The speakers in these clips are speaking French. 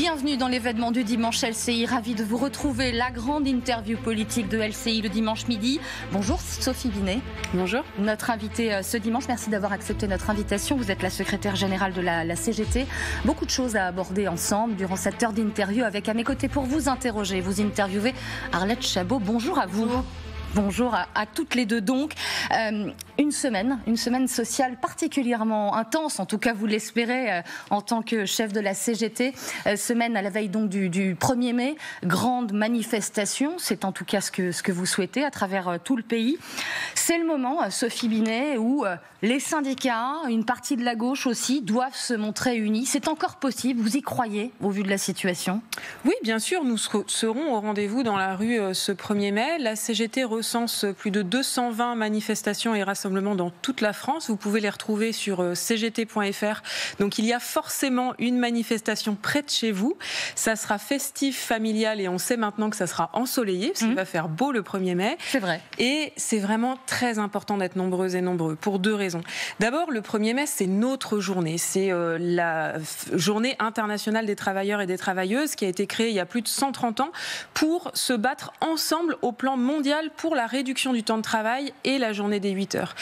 Bienvenue dans l'événement du dimanche LCI. Ravi de vous retrouver. La grande interview politique de LCI le dimanche midi. Bonjour Sophie Binet. Bonjour. Notre invitée ce dimanche, merci d'avoir accepté notre invitation. Vous êtes la secrétaire générale de la CGT. Beaucoup de choses à aborder ensemble durant cette heure d'interview avec à mes côtés pour vous interroger, vous interviewer Arlette Chabot. Bonjour à vous. Bonjour à toutes les deux donc. Une semaine sociale particulièrement intense, en tout cas vous l'espérez en tant que chef de la CGT. Semaine à la veille donc du 1er mai, grande manifestation, c'est en tout cas ce que vous souhaitez à travers tout le pays. C'est le moment, Sophie Binet, où les syndicats, une partie de la gauche aussi, doivent se montrer unis. C'est encore possible, vous y croyez au vu de la situation ? Oui, bien sûr, nous serons au rendez-vous dans la rue ce 1er mai. La CGT recense plus de 220 manifestations et rassemblements dans toute la France. Vous pouvez les retrouver sur cgt.fr. Donc il y a forcément une manifestation près de chez vous. Ça sera festif, familial et on sait maintenant que ça sera ensoleillé parce qu'il va faire beau le 1er mai. C'est vrai. Et c'est vraiment très important d'être nombreuses et nombreux pour deux raisons. D'abord, le 1er mai, c'est notre journée. C'est la journée internationale des travailleurs et des travailleuses qui a été créée il y a plus de 130 ans pour se battre ensemble au plan mondial pour la réduction du temps de travail et la journée des 8 heures.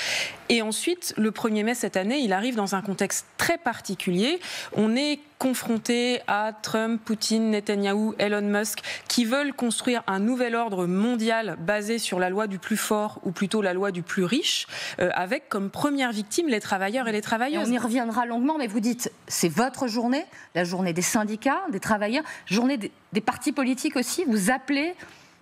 Et ensuite, le 1er mai cette année, il arrive dans un contexte très particulier. On est confronté à Trump, Poutine, Netanyahou, Elon Musk, qui veulent construire un nouvel ordre mondial basé sur la loi du plus fort, ou plutôt la loi du plus riche, avec comme première victime les travailleurs et les travailleuses. Et on y reviendra longuement, mais vous dites, c'est votre journée, la journée des syndicats, des travailleurs, journée des partis politiques aussi, vous appelez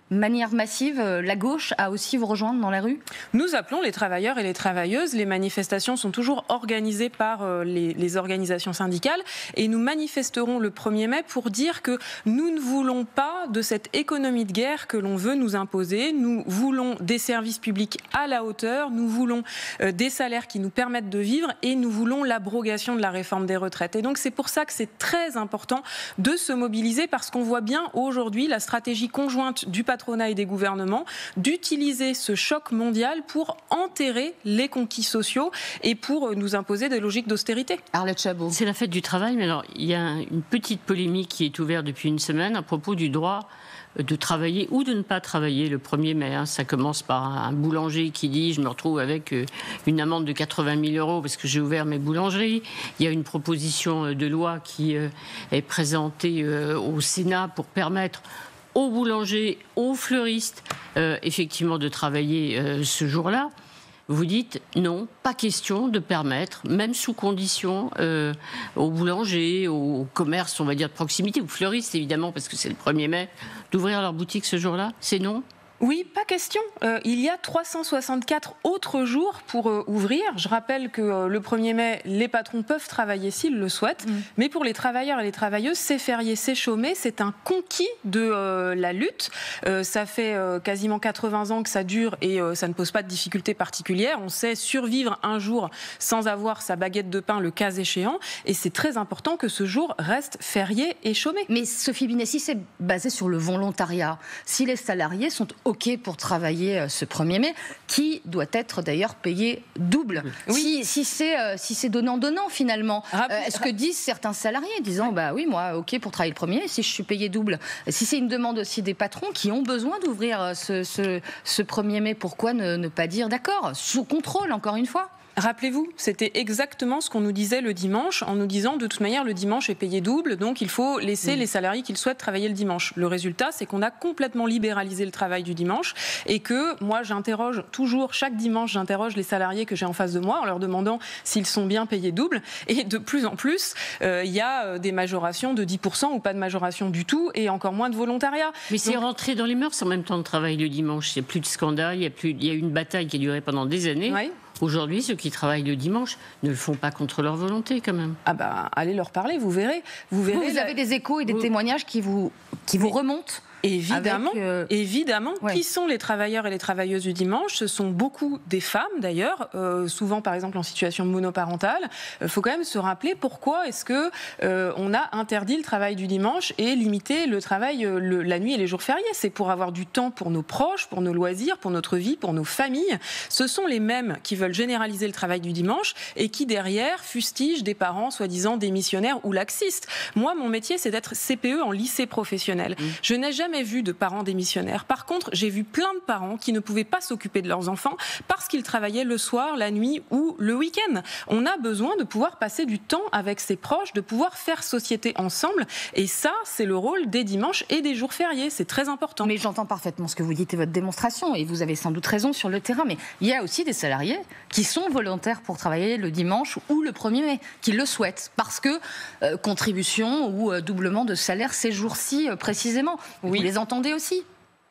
manière massive, la gauche a aussi vous rejoindre dans la rue ? Nous appelons les travailleurs et les travailleuses. Les manifestations sont toujours organisées par les organisations syndicales et nous manifesterons le 1er mai pour dire que nous ne voulons pas de cette économie de guerre que l'on veut nous imposer. Nous voulons des services publics à la hauteur, nous voulons des salaires qui nous permettent de vivre et nous voulons l'abrogation de la réforme des retraites. Et donc c'est pour ça que c'est très important de se mobiliser parce qu'on voit bien aujourd'hui la stratégie conjointe du patronat et des gouvernements, d'utiliser ce choc mondial pour enterrer les conquis sociaux et pour nous imposer des logiques d'austérité. Arlette Chabot. C'est la fête du travail, mais alors il y a une petite polémique qui est ouverte depuis une semaine à propos du droit de travailler ou de ne pas travailler le 1er mai. Ça commence par un boulanger qui dit « je me retrouve avec une amende de 80 000 euros parce que j'ai ouvert mes boulangeries ». Il y a une proposition de loi qui est présentée au Sénat pour permettre aux boulangers, aux fleuristes, effectivement de travailler ce jour-là. Vous dites non, pas question de permettre, même sous condition, aux boulangers, aux commerces, on va dire de proximité, aux fleuristes évidemment, parce que c'est le 1er mai, d'ouvrir leur boutique ce jour-là. C'est non ? Oui, pas question. Il y a 364 autres jours pour ouvrir. Je rappelle que le 1er mai, les patrons peuvent travailler s'ils le souhaitent. Mais pour les travailleurs et les travailleuses, c'est férié, c'est chômé. C'est un conquis de la lutte. Ça fait quasiment 80 ans que ça dure et ça ne pose pas de difficultés particulières. On sait survivre un jour sans avoir sa baguette de pain le cas échéant. Et c'est très important que ce jour reste férié et chômé. Mais Sophie Binet, si c'est basé sur le volontariat, si les salariés sont OK pour travailler ce 1er mai, qui doit être d'ailleurs payé double. Oui. Si c'est donnant-donnant finalement. Est-ce que disent certains salariés, disant bah oui, moi OK pour travailler le 1er mai, si je suis payé double. Si c'est une demande aussi des patrons qui ont besoin d'ouvrir ce 1er mai, pourquoi ne pas dire d'accord, sous contrôle encore une fois ? Rappelez-vous, c'était exactement ce qu'on nous disait le dimanche, en nous disant de toute manière le dimanche est payé double, donc il faut laisser les salariés qu'ils souhaitent travailler le dimanche. Le résultat, c'est qu'on a complètement libéralisé le travail du dimanche et que moi j'interroge toujours, chaque dimanche j'interroge les salariés que j'ai en face de moi en leur demandant s'ils sont bien payés double et de plus en plus il y a des majorations de 10% ou pas de majoration du tout et encore moins de volontariat. Mais c'est rentré dans les mœurs en même temps de travail le dimanche, il n'y a plus de scandale, il y a eu une bataille qui a duré pendant des années. Oui. Aujourd'hui, ceux qui travaillent le dimanche ne le font pas contre leur volonté, quand même. Ah allez leur parler, vous verrez. Vous avez des échos et des témoignages qui vous remontent ? Évidemment, évidemment. Ouais. Qui sont les travailleurs et les travailleuses du dimanche? Ce sont beaucoup des femmes d'ailleurs, souvent par exemple en situation monoparentale. Il faut quand même se rappeler pourquoi est-ce que on a interdit le travail du dimanche et limité le travail la nuit et les jours fériés. C'est pour avoir du temps pour nos proches, pour nos loisirs, pour notre vie, pour nos familles. Ce sont les mêmes qui veulent généraliser le travail du dimanche et qui derrière fustigent des parents soi-disant démissionnaires ou laxistes. Moi, mon métier, c'est d'être CPE en lycée professionnel. Je n'ai jamais vu de parents démissionnaires. Par contre, j'ai vu plein de parents qui ne pouvaient pas s'occuper de leurs enfants parce qu'ils travaillaient le soir, la nuit ou le week-end. On a besoin de pouvoir passer du temps avec ses proches, de pouvoir faire société ensemble. Et ça, c'est le rôle des dimanches et des jours fériés. C'est très important. Mais j'entends parfaitement ce que vous dites et votre démonstration, et vous avez sans doute raison sur le terrain, mais il y a aussi des salariés qui sont volontaires pour travailler le dimanche ou le 1er mai, qui le souhaitent, parce que contribution ou doublement de salaire ces jours-ci précisément. Oui. Vous les entendez aussi ?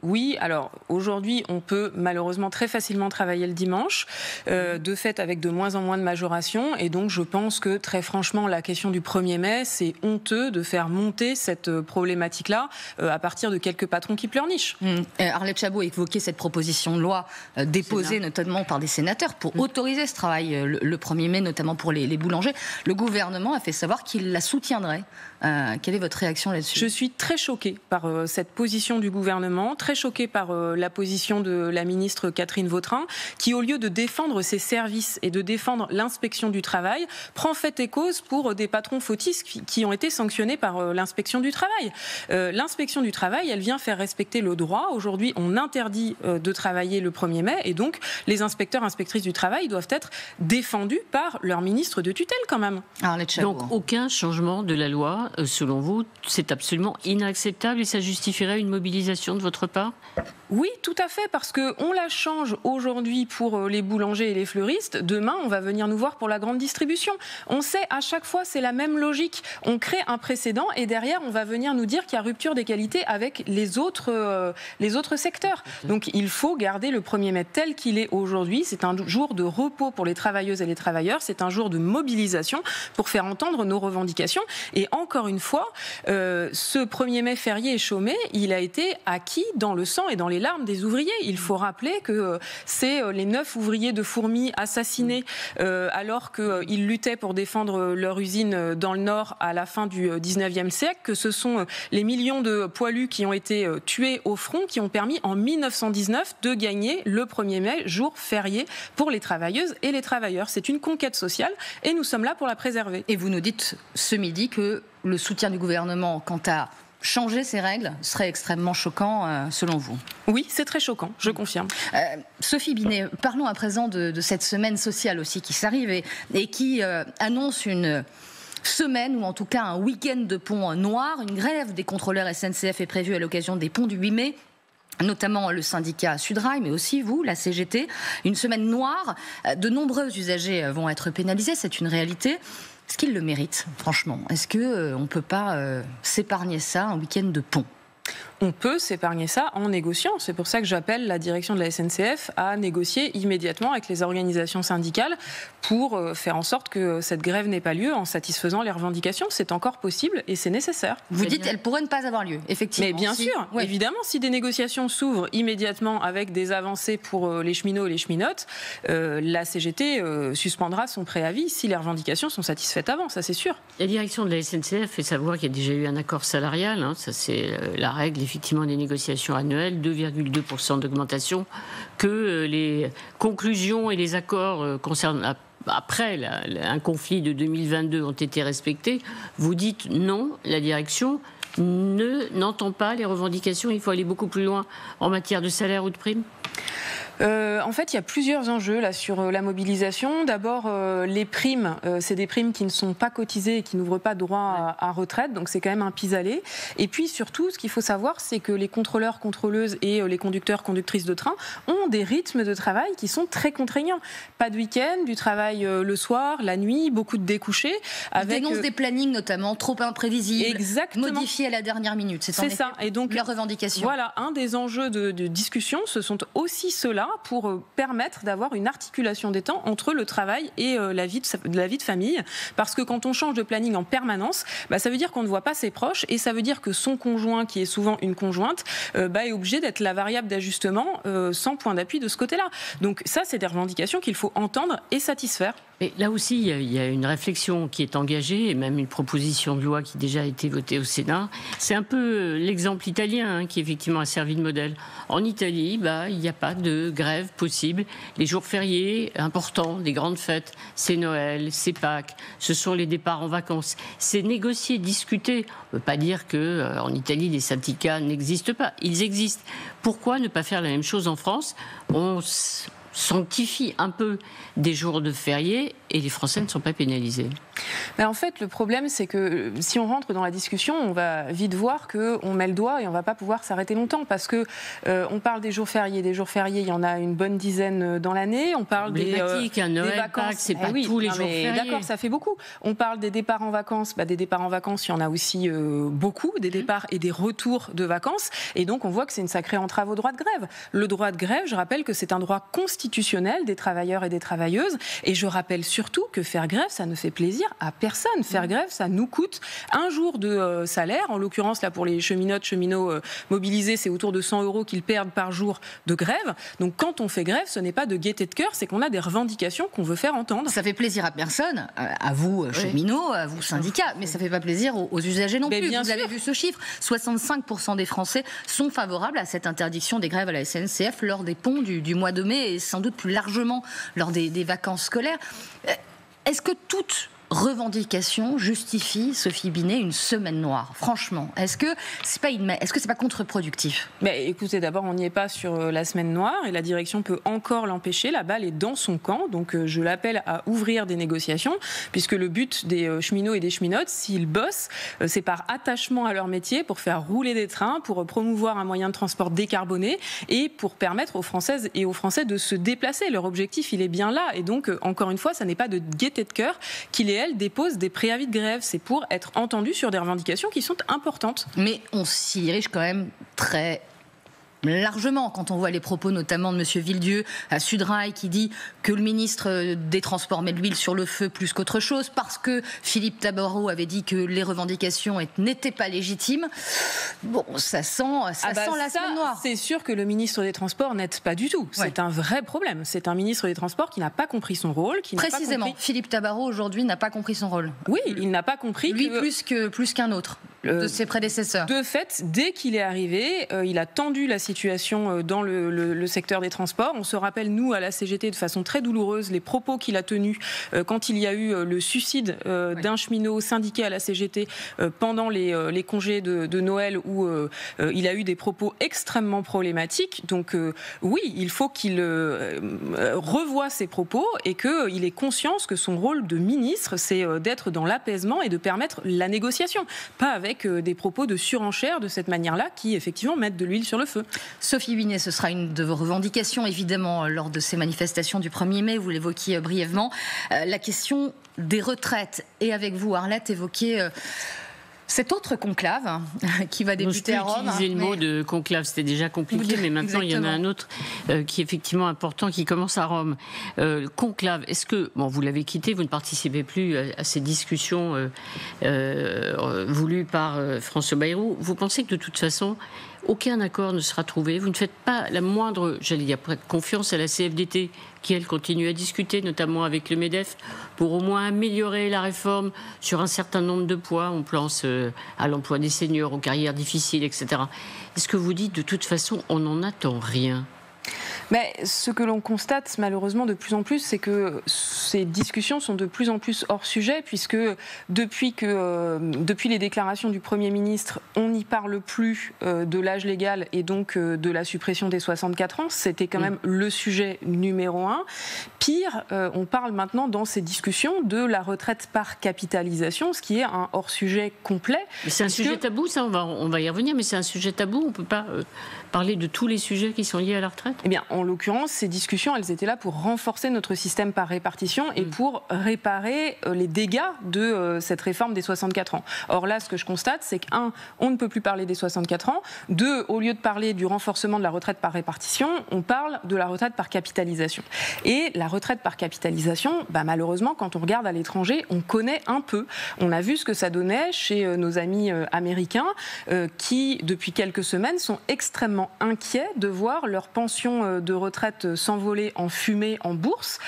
Oui, alors aujourd'hui, on peut malheureusement très facilement travailler le dimanche, de fait avec de moins en moins de majoration, et donc je pense que très franchement, la question du 1er mai, c'est honteux de faire monter cette problématique-là à partir de quelques patrons qui pleurnichent. Arlette Chabot a évoqué cette proposition de loi déposée notamment par des sénateurs pour autoriser ce travail le 1er mai, notamment pour les boulangers. Le gouvernement a fait savoir qu'il la soutiendrait. Quelle est votre réaction là-dessus ? Je suis très choquée par cette position du gouvernement, très choquée par la position de la ministre Catherine Vautrin, qui au lieu de défendre ses services et de défendre l'inspection du travail, prend fait et cause pour des patrons fautifs qui ont été sanctionnés par l'inspection du travail. L'inspection du travail, elle vient faire respecter le droit. Aujourd'hui, on interdit de travailler le 1er mai, et donc les inspecteurs, inspectrices du travail doivent être défendus par leur ministre de tutelle quand même. Arlette Chabot. Donc aucun changement de la loi, selon vous, c'est absolument inacceptable et ça justifierait une mobilisation de votre part ? Oui, tout à fait, parce qu'on la change aujourd'hui pour les boulangers et les fleuristes. Demain, on va venir nous voir pour la grande distribution. On sait, à chaque fois, c'est la même logique. On crée un précédent et derrière, on va venir nous dire qu'il y a rupture d'égalité avec les autres secteurs. Donc, il faut garder le 1er mai tel qu'il est aujourd'hui. C'est un jour de repos pour les travailleuses et les travailleurs. C'est un jour de mobilisation pour faire entendre nos revendications. Et encore une fois, ce 1er mai férié et chômé, il a été acquis dans le sang et dans les larmes des ouvriers. Il faut rappeler que c'est les 9 ouvriers de Fourmi assassinés alors qu'ils luttaient pour défendre leur usine dans le Nord à la fin du 19e siècle, que ce sont les millions de poilus qui ont été tués au front qui ont permis en 1919 de gagner le 1er mai, jour férié pour les travailleuses et les travailleurs. C'est une conquête sociale et nous sommes là pour la préserver. Et vous nous dites ce midi que le soutien du gouvernement quant à changer ces règles serait extrêmement choquant, selon vous. Oui, c'est très choquant, je confirme. Sophie Binet, parlons à présent de cette semaine sociale aussi qui s'arrive et qui annonce une semaine, ou en tout cas un week-end de pont noir. Une grève des contrôleurs SNCF est prévue à l'occasion des ponts du 8 mai. Notamment le syndicat Sudrail, mais aussi vous, la CGT. Une semaine noire, de nombreux usagers vont être pénalisés, c'est une réalité. Est-ce qu'ils le méritent, franchement ? Est-ce qu'on ne peut pas s'épargner ça, un week-end de pont ? On peut s'épargner ça en négociant. C'est pour ça que j'appelle la direction de la SNCF à négocier immédiatement avec les organisations syndicales pour faire en sorte que cette grève n'ait pas lieu en satisfaisant les revendications. C'est encore possible et c'est nécessaire. Vous dites qu'elle pourrait ne pas avoir lieu, effectivement. Mais bien sûr, ouais. Évidemment, si des négociations s'ouvrent immédiatement avec des avancées pour les cheminots et les cheminotes, la CGT suspendra son préavis si les revendications sont satisfaites avant, ça c'est sûr. La direction de la SNCF fait savoir qu'il y a déjà eu un accord salarial, ça c'est la règle effectivement des négociations annuelles, 2,2% d'augmentation, que les conclusions et les accords concernant après un conflit de 2022 ont été respectés. Vous dites non, la direction n'entend pas les revendications, il faut aller beaucoup plus loin en matière de salaire ou de primes ? En fait, il y a plusieurs enjeux là sur la mobilisation. D'abord, les primes, c'est des primes qui ne sont pas cotisées et qui n'ouvrent pas droit à retraite, donc c'est quand même un pis-aller. Et puis surtout, ce qu'il faut savoir, c'est que les contrôleurs, contrôleuses et les conducteurs, conductrices de train ont des rythmes de travail qui sont très contraignants. Pas de week-end, du travail le soir, la nuit, beaucoup de découchés. Ils dénoncent des plannings notamment trop imprévisibles, exactement, modifiés à la dernière minute. C'est ça. Et donc leur revendication. Voilà, un des enjeux de discussion, ce sont aussi ceux-là. là pour permettre d'avoir une articulation des temps entre le travail et la vie de famille. Parce que quand on change de planning en permanence, ça veut dire qu'on ne voit pas ses proches et ça veut dire que son conjoint, qui est souvent une conjointe, est obligé d'être la variable d'ajustement sans point d'appui de ce côté-là. Donc ça, c'est des revendications qu'il faut entendre et satisfaire. Mais là aussi, il y a une réflexion qui est engagée, et même une proposition de loi qui a déjà été votée au Sénat. C'est un peu l'exemple italien qui effectivement a servi de modèle. En Italie, il n'y a pas de grève possible. Les jours fériés importants, des grandes fêtes, c'est Noël, c'est Pâques, ce sont les départs en vacances. C'est négocié, discuté. On ne peut pas dire qu'en Italie, les syndicats n'existent pas. Ils existent. Pourquoi ne pas faire la même chose en France ? On sanctifie un peu des jours de fériés et les Français ne sont pas pénalisés. En fait, le problème, c'est que si on rentre dans la discussion, on va vite voir qu'on met le doigt et on ne va pas pouvoir s'arrêter longtemps parce que on parle des jours fériés. Des jours fériés, il y en a une bonne dizaine dans l'année. On parle des Noël, Pâques, c'est pas tous les jours fériés. D'accord, ça fait beaucoup. On parle des départs en vacances. Des départs en vacances, il y en a aussi beaucoup, des départs et des retours de vacances. Et donc, on voit que c'est une sacrée entrave au droit de grève. Le droit de grève, je rappelle que c'est un droit constitutionnel des travailleurs et des travailleuses. Et je rappelle surtout que faire grève, ça ne fait plaisir à personne. Faire grève, ça nous coûte un jour de salaire. En l'occurrence, là, pour les cheminots mobilisés, c'est autour de 100 € qu'ils perdent par jour de grève. Donc, quand on fait grève, ce n'est pas de gaieté de cœur, c'est qu'on a des revendications qu'on veut faire entendre. Ça fait plaisir à personne, à vous cheminots, à vous syndicats, mais ça ne fait pas plaisir aux usagers non plus. Vous avez vu ce chiffre, 65% des Français sont favorables à cette interdiction des grèves à la SNCF lors des ponts du mois de mai et sans doute plus largement lors des vacances scolaires. Est-ce que toute revendication justifie, Sophie Binet, une semaine noire? Franchement, est-ce que c'est pas contre-productif? Écoutez, d'abord, on n'y est pas sur la semaine noire et la direction peut encore l'empêcher. La balle est dans son camp, donc je l'appelle à ouvrir des négociations, puisque le but des cheminots et des cheminotes, s'ils bossent, c'est par attachement à leur métier, pour faire rouler des trains, pour promouvoir un moyen de transport décarboné et pour permettre aux Françaises et aux Français de se déplacer. Leur objectif, il est bien là. Et donc, encore une fois, ça n'est pas de gaieté de cœur qu'il est elle dépose des préavis de grève. C'est pour être entendu sur des revendications qui sont importantes. Mais on s'y dirige quand même très largement, quand on voit les propos notamment de M. Villedieu à Sudrail qui dit que le ministre des Transports met de l'huile sur le feu plus qu'autre chose parce que Philippe Tabarot avait dit que les revendications n'étaient pas légitimes. Bon, ça sent la semaine noire. C'est sûr que le ministre des Transports n'aide pas du tout. C'est un vrai problème. C'est un ministre des Transports qui n'a pas compris son rôle. Précisément, Philippe Tabarot aujourd'hui n'a pas compris son rôle. Oui, il n'a pas compris. Lui plus qu'un autre de ses prédécesseurs. De fait, dès qu'il est arrivé, il a tendu la situation dans le secteur des transports. On se rappelle, nous, à la CGT, de façon très douloureuse, les propos qu'il a tenus quand il y a eu le suicide d'un cheminot syndiqué à la CGT pendant les congés de Noël, où il a eu des propos extrêmement problématiques. Donc oui, il faut qu'il revoie ses propos et qu'il ait conscience que son rôle de ministre, c'est d'être dans l'apaisement et de permettre la négociation, pas avec des propos de surenchère de cette manière-là qui, effectivement, mettent de l'huile sur le feu. Sophie Binet, ce sera une de vos revendications, évidemment, lors de ces manifestations du 1er mai, vous l'évoquiez brièvement. La question des retraites. Et avec vous, Arlette, évoquer cet autre conclave qui va débuter à Rome. Je peux utiliser le mot de conclave, c'était déjà compliqué, mais maintenant il y en a un autre qui est effectivement important, qui commence à Rome. Conclave, est-ce que, vous l'avez quitté, vous ne participez plus à ces discussions voulues par François Bayrou. Vous pensez que de toute façon, aucun accord ne sera trouvé? Vous ne faites pas la moindre, confiance à la CFDT qui, elle, continue à discuter, notamment avec le MEDEF, pour au moins améliorer la réforme sur un certain nombre de points. On pense à l'emploi des seniors, aux carrières difficiles, etc. Est-ce que vous dites, de toute façon, on n'en attend rien? Mais ce que l'on constate malheureusement de plus en plus, c'est que ces discussions sont de plus en plus hors sujet, puisque depuis les déclarations du Premier ministre, on n'y parle plus de l'âge légal et donc de la suppression des 64 ans. C'était quand même le sujet numéro 1. Pire, on parle maintenant dans ces discussions de la retraite par capitalisation, ce qui est un hors-sujet complet. C'est un sujet tabou, ça, on va y revenir, mais c'est un sujet tabou. On ne peut pas parler de tous les sujets qui sont liés à la retraite? Eh bien, en l'occurrence, ces discussions, elles étaient là pour renforcer notre système par répartition et pour réparer les dégâts de cette réforme des 64 ans. Or là, ce que je constate, c'est qu'un, on ne peut plus parler des 64 ans. Deux, au lieu de parler du renforcement de la retraite par répartition, on parle de la retraite par capitalisation. Et la retraite par capitalisation, malheureusement, quand on regarde à l'étranger, on connaît un peu. On a vu ce que ça donnait chez nos amis américains qui, depuis quelques semaines, sont extrêmement inquiets de voir leur pension de retraite s'envoler en fumée en bourse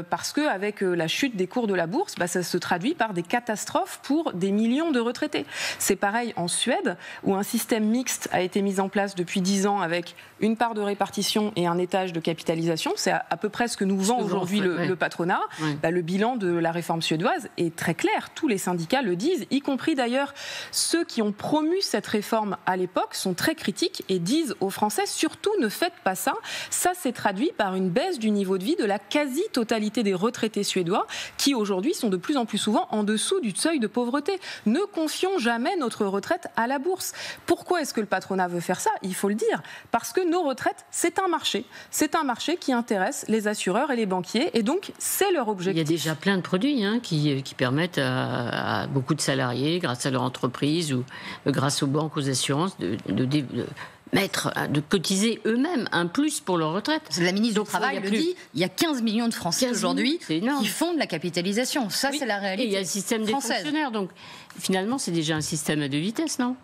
parce qu'avec la chute des cours de la bourse, ça se traduit par des catastrophes pour des millions de retraités. C'est pareil en Suède, où un système mixte a été mis en place depuis 10 ans avec une part de répartition et un étage de capitalisation. C'est à peu près ce que nous vend aujourd'hui le patronat. Le bilan de la réforme suédoise est très clair. Tous les syndicats le disent, y compris d'ailleurs ceux qui ont promu cette réforme à l'époque sont très critiques et disent aux Français, surtout ne faites pas ça. Ça s'est traduit par une baisse du niveau de vie de la quasi-totalité des retraités suédois qui aujourd'hui sont de plus en plus souvent en dessous du seuil de pauvreté. Ne confions jamais notre retraite à la bourse. Pourquoi est-ce que le patronat veut faire ça ? Il faut le dire. Parce que nos retraites, c'est un marché. C'est un marché qui intéresse les assureurs et les banquiers et donc c'est leur objectif. Il y a déjà plein de produits qui permettent à beaucoup de salariés, grâce à leur entreprise ou grâce aux banques, aux assurances, de cotiser eux-mêmes un plus pour leur retraite. La ministre du Travail le dit, il y a 15 millions de Français aujourd'hui qui font de la capitalisation. Ça, c'est la réalité. Et il y a le système française. Des fonctionnaires. Donc, finalement, c'est déjà un système à deux vitesses, non ?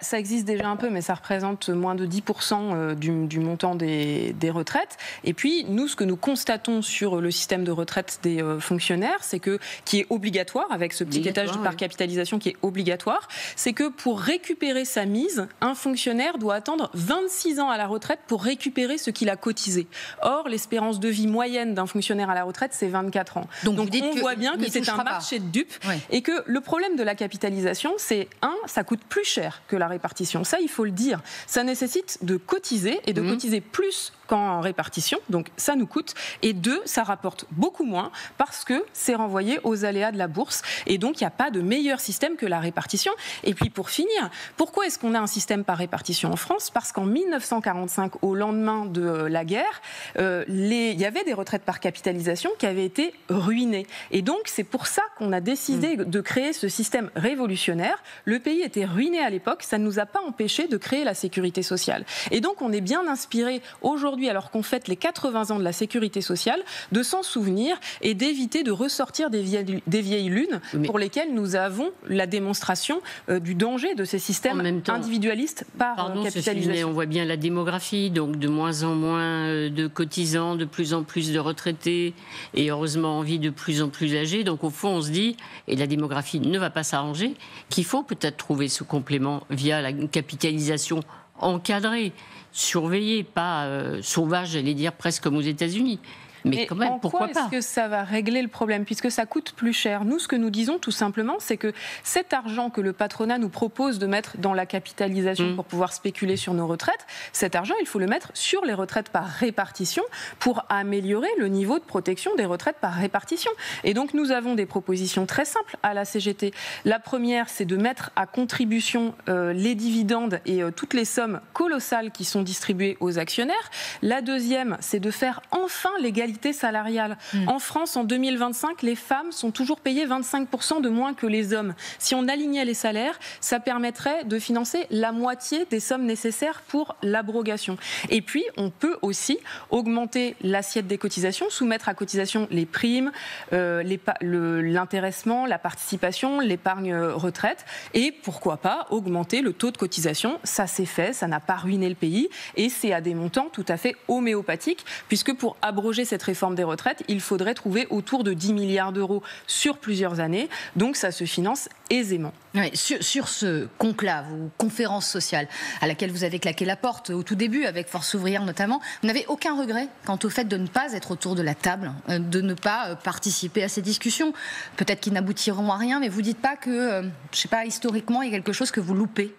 Ça existe déjà un peu, mais ça représente moins de 10% du montant des retraites. Et puis, nous, ce que nous constatons sur le système de retraite des fonctionnaires, c'est que, qui est obligatoire, avec ce petit étage par capitalisation qui est obligatoire, c'est que pour récupérer sa mise, un fonctionnaire doit attendre 26 ans à la retraite pour récupérer ce qu'il a cotisé. Or, l'espérance de vie moyenne d'un fonctionnaire à la retraite, c'est 24 ans. Donc on voit bien que c'est un marché de dupes et que le problème de la capitalisation, c'est ça coûte plus cher que la répartition. Ça, il faut le dire. Ça nécessite de cotiser et de cotiser plus qu'en répartition. Donc, ça nous coûte. Et deux, ça rapporte beaucoup moins parce que c'est renvoyé aux aléas de la bourse. Et donc, il n'y a pas de meilleur système que la répartition. Et puis, pour finir, pourquoi est-ce qu'on a un système par répartition en France ? Parce qu'en 1945, au lendemain de la guerre, il y avait des retraites par capitalisation qui avaient été ruinées. Et donc, c'est pour ça qu'on a décidé de créer ce système révolutionnaire. Le pays était ruiné à l'époque. Ça ne nous a pas empêché de créer la sécurité sociale. Et donc, on est bien inspiré aujourd'hui, alors qu'on fête les 80 ans de la sécurité sociale, de s'en souvenir et d'éviter de ressortir des vieilles lunes pour lesquelles nous avons la démonstration du danger de ces systèmes individualistes par capitalisation. On voit bien la démographie, donc de moins en moins de cotisants, de plus en plus de retraités et heureusement en vie de plus en plus âgés. Donc au fond, on se dit, et la démographie ne va pas s'arranger, qu'il faut peut-être trouver ce complément via la capitalisation encadrée, surveillée, pas sauvage, j'allais dire presque comme aux États-Unis. Mais quand même, pourquoi pas ? Est-ce que ça va régler le problème ? Puisque ça coûte plus cher. Nous, ce que nous disons tout simplement, c'est que cet argent que le patronat nous propose de mettre dans la capitalisation pour pouvoir spéculer sur nos retraites, cet argent, il faut le mettre sur les retraites par répartition pour améliorer le niveau de protection des retraites par répartition. Et donc, nous avons des propositions très simples à la CGT. La première, c'est de mettre à contribution les dividendes et toutes les sommes colossales qui sont distribuées aux actionnaires. La deuxième, c'est de faire enfin l'égalité salariale. En France, en 2025, les femmes sont toujours payées 25% de moins que les hommes. Si on alignait les salaires, ça permettrait de financer la moitié des sommes nécessaires pour l'abrogation. Et puis, on peut aussi augmenter l'assiette des cotisations, soumettre à cotisation les primes, l'intéressement, la participation, l'épargne retraite et pourquoi pas augmenter le taux de cotisation. Ça s'est fait, ça n'a pas ruiné le pays et c'est à des montants tout à fait homéopathiques puisque pour abroger cette réforme des retraites, il faudrait trouver autour de 10 milliards d'euros sur plusieurs années. Donc ça se finance aisément. Oui, sur ce conclave ou conférence sociale à laquelle vous avez claqué la porte au tout début, avec Force ouvrière notamment, vous n'avez aucun regret quant au fait de ne pas être autour de la table, de ne pas participer à ces discussions, peut-être qu'ils n'aboutiront à rien, mais vous ne dites pas que, je ne sais pas, historiquement, il y a quelque chose que vous loupez ?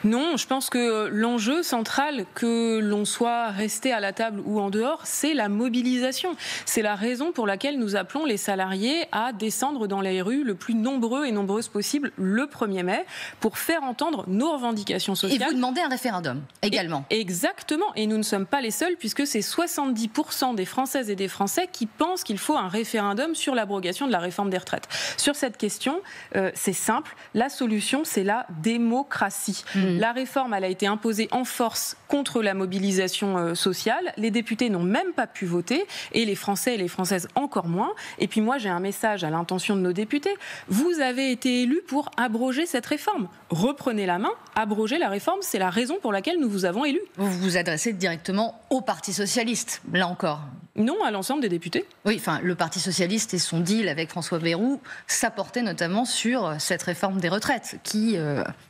Non, je pense que l'enjeu central, que l'on soit resté à la table ou en dehors, c'est la mobilisation. C'est la raison pour laquelle nous appelons les salariés à descendre dans les rues le plus nombreux et nombreuses possible le 1er mai pour faire entendre nos revendications sociales. Et vous demandez un référendum également. Exactement. Et nous ne sommes pas les seuls, puisque c'est 70% des Françaises et des Français qui pensent qu'il faut un référendum sur l'abrogation de la réforme des retraites. Sur cette question, c'est simple. La solution, c'est la démocratie. La réforme, elle a été imposée en force contre la mobilisation sociale. Les députés n'ont même pas pu voter, et les Français et les Françaises encore moins. Et puis moi, j'ai un message à l'intention de nos députés. Vous avez été élus pour abroger cette réforme. Reprenez la main, abrogez la réforme, c'est la raison pour laquelle nous vous avons élus. Vous vous adressez directement au Parti socialiste, là encore. Non, à l'ensemble des députés. Oui, enfin, le Parti socialiste et son deal avec François Bayrou, ça portait notamment sur cette réforme des retraites, qui,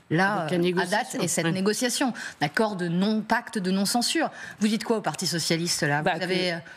là, à date, est cette négociation, d'accord, de non-pacte, de non-censure. Vous dites quoi au Parti socialiste, là ?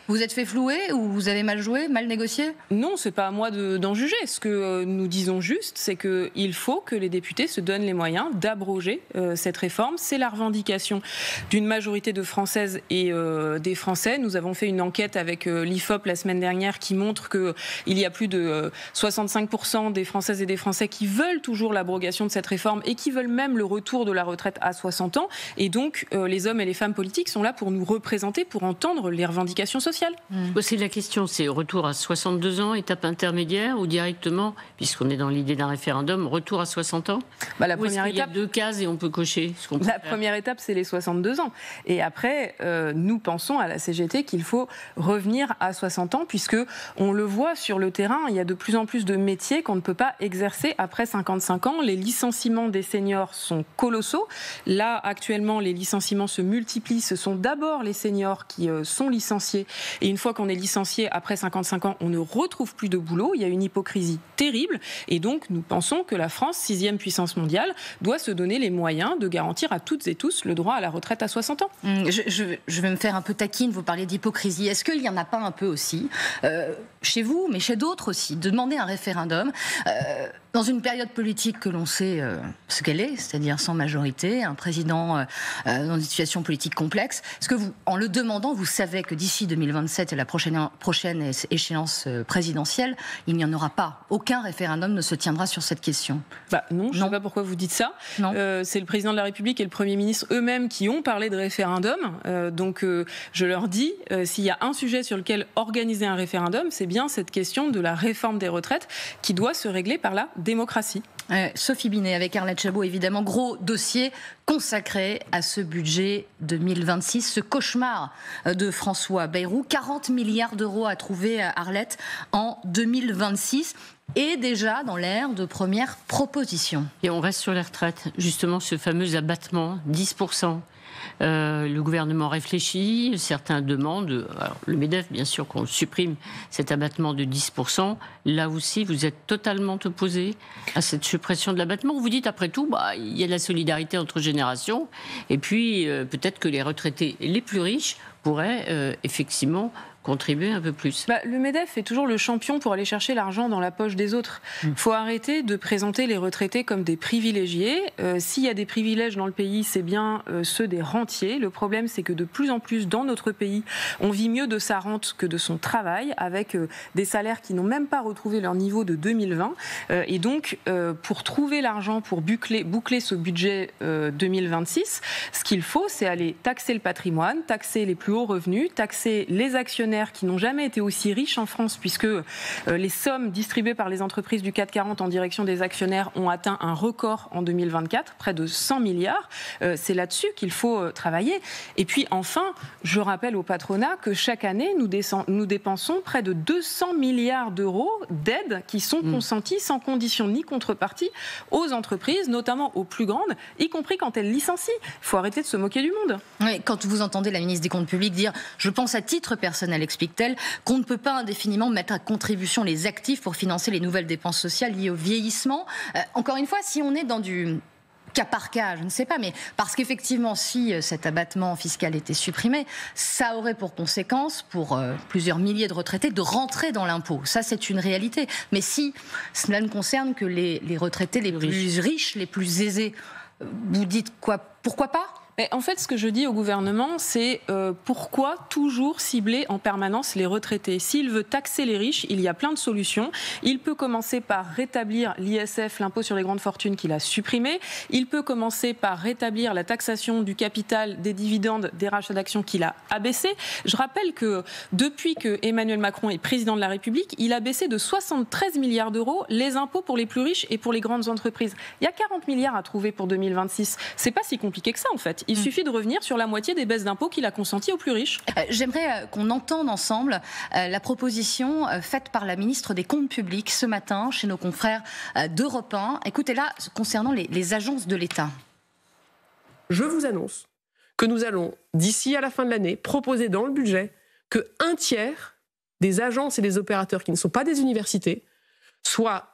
Vous êtes fait flouer ou vous avez mal joué, mal négocié ? Non, c'est pas à moi d'en juger. Ce que nous disons juste, c'est qu'il faut que les députés se donnent les moyens d'abroger cette réforme. C'est la revendication d'une majorité de Françaises et des Français. Nous avons fait une enquête avec l'IFOP la semaine dernière qui montre qu'il y a plus de 65% des Françaises et des Français qui veulent toujours l'abrogation de cette réforme et qui veulent même le retour de la retraite à 60 ans. Et donc, les hommes et les femmes politiques sont là pour nous représenter, pour entendre les revendications sociales. C'est la question, c'est retour à 62 ans, étape intermédiaire, ou directement, puisqu'on est dans l'idée d'un référendum, retour à 60 ans ? La première étape, il y a 2 cases et on peut cocher ce qu'on peut faire. Première étape, c'est les 62 ans. Et après, nous pensons à la CGT qu'il faut revenir à 60 ans, puisque on le voit sur le terrain, il y a de plus en plus de métiers qu'on ne peut pas exercer après 55 ans. Les licenciements des seniors sont colossaux. Là, actuellement, les licenciements se multiplient. Ce sont d'abord les seniors qui sont licenciés. Et une fois qu'on est licencié après 55 ans, on ne retrouve plus de boulot. Il y a une hypocrisie terrible. Et donc, nous pensons que la France, 6e puissance mondiale, doit se donner les moyens de garantir à toutes et tous le droit à la retraite à 60 ans. Je vais me faire un peu taquine, vous parlez d'hypocrisie. Est-ce qu'il n'y en a pas un peu aussi, chez vous, mais chez d'autres aussi, de demander un référendum dans une période politique que l'on sait ce qu'elle est, c'est-à-dire sans majorité, un président dans une situation politique complexe. Est-ce que vous, en le demandant, vous savez que d'ici 2027 et la prochaine échéance présidentielle, il n'y en aura pas. Aucun référendum ne se tiendra sur cette question. Non, je ne sais pas pourquoi vous dites ça. C'est le président de la République et le Premier ministre eux-mêmes qui ont parlé de référendum. Donc je leur dis, s'il y a un sujet sur lequel organiser un référendum, c'est bien cette question de la réforme des retraites qui doit se régler par la démocratie. Sophie Binet, avec Arlette Chabot, évidemment, gros dossier consacré à ce budget 2026, ce cauchemar de François Bayrou. 40 milliards d'euros à trouver, Arlette, en 2026. Et déjà dans l'ère de premières propositions. Et on reste sur les retraites, justement ce fameux abattement, 10%. Le gouvernement réfléchit, certains demandent, alors le MEDEF bien sûr qu'on supprime cet abattement de 10%, là aussi vous êtes totalement opposé à cette suppression de l'abattement, vous dites après tout, il y a de la solidarité entre générations, et puis peut-être que les retraités les plus riches pourraient effectivement contribuer un peu plus. Le MEDEF est toujours le champion pour aller chercher l'argent dans la poche des autres. Il faut arrêter de présenter les retraités comme des privilégiés. S'il y a des privilèges dans le pays, c'est bien ceux des rentiers. Le problème, c'est que de plus en plus dans notre pays, on vit mieux de sa rente que de son travail, avec des salaires qui n'ont même pas retrouvé leur niveau de 2020. Et donc, pour trouver l'argent, pour boucler ce budget 2026, ce qu'il faut, c'est aller taxer le patrimoine, taxer les plus hauts revenus, taxer les actionnaires qui n'ont jamais été aussi riches en France, puisque les sommes distribuées par les entreprises du CAC 40 en direction des actionnaires ont atteint un record en 2024, près de 100 milliards. C'est là-dessus qu'il faut travailler. Et puis enfin, je rappelle au patronat que chaque année, nous dépensons près de 200 milliards d'euros d'aides qui sont consenties sans condition ni contrepartie aux entreprises, notamment aux plus grandes, y compris quand elles licencient. Il faut arrêter de se moquer du monde. Oui, quand vous entendez la ministre des Comptes publics dire « Je pense à titre personnel », explique-t-elle, qu'on ne peut pas indéfiniment mettre à contribution les actifs pour financer les nouvelles dépenses sociales liées au vieillissement. Encore une fois, si on est dans du cas par cas, je ne sais pas, mais parce qu'effectivement, si cet abattement fiscal était supprimé, ça aurait pour conséquence, pour plusieurs milliers de retraités, de rentrer dans l'impôt. Ça, c'est une réalité. Mais si cela ne concerne que les retraités les plus riches, les plus aisés, vous dites quoi? Pourquoi pas? Mais en fait, ce que je dis au gouvernement, c'est pourquoi toujours cibler en permanence les retraités? S'il veut taxer les riches, il y a plein de solutions. Il peut commencer par rétablir l'ISF, l'impôt sur les grandes fortunes, qu'il a supprimé. Il peut commencer par rétablir la taxation du capital, des dividendes, des rachats d'actions qu'il a abaissé. Je rappelle que depuis que Emmanuel Macron est président de la République, il a baissé de 73 milliards d'euros les impôts pour les plus riches et pour les grandes entreprises. Il y a 40 milliards à trouver pour 2026. C'est pas si compliqué que ça, en fait. Il suffit de revenir sur la moitié des baisses d'impôts qu'il a consenties aux plus riches. J'aimerais qu'on entende ensemble la proposition faite par la ministre des Comptes publics ce matin chez nos confrères d'Europe 1. Écoutez-la concernant les agences de l'État. Je vous annonce que nous allons, d'ici à la fin de l'année, proposer dans le budget que 1/3 des agences et des opérateurs qui ne sont pas des universités soient